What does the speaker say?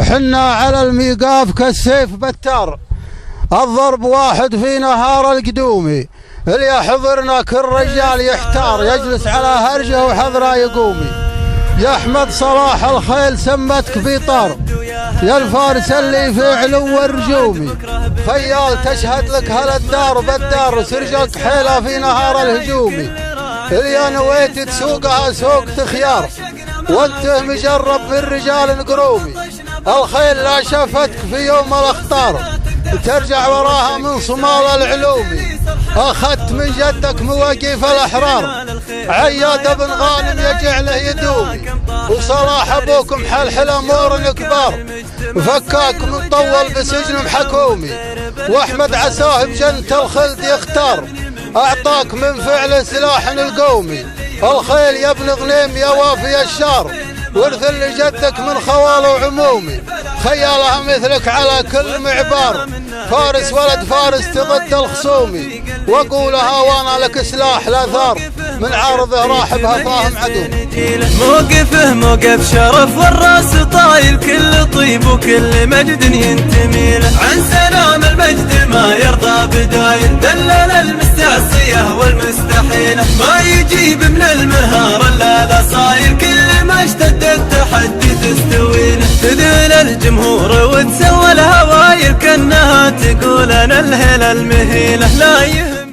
حنا على الميقاف كالسيف بتار، الضرب واحد في نهار القدومي، اللي يحضرنا كل رجال يحتار، يجلس على هرجه وحضره يقومي. يا احمد صلاح الخيل سمتك بطار، يا الفارس اللي في علو الرجومي، خيال تشهد لك هالدار بالدار، سرجك حيله في نهار الهجومي، اللي نويت تسوقها سوقت خيار، وانت مجرب في الرجال نقرومي. الخيل لا شفتك في يوم الاخطار، ترجع وراها من صمال العلومي، اخذت من جدك مواقيف الاحرار، عياد بن غانم يجعله يدومي، وصلاح ابوكم حلحل امور كبار، فكاك مطول بسجن حكومي، واحمد عساه بجنة الخلد يختار، اعطاك من فعل سلاح القومي. الخيل يا ابن غنيم يا وافي الشار، ورث اللي جدك من خوال وعمومي، خيالها مثلك على كل معبار، فارس ولد فارس تضد الخصومي، واقولها وانا لك سلاح لا ثار، من عارضه راحبها فاهم عدو. موقفه موقف شرف والراس طايل، كل طيب وكل مجد ينتمي له، عن سلام المجد ما يرضى بدايل، دلل المستعصيه والمستحيله، ما يجيب من المهار الا الاصايل، كل ما اشتد التحدي تستوي له، تذل الجمهور وتسوى الهوايل، كانها تقول انا الهلال المهيله، لا يهم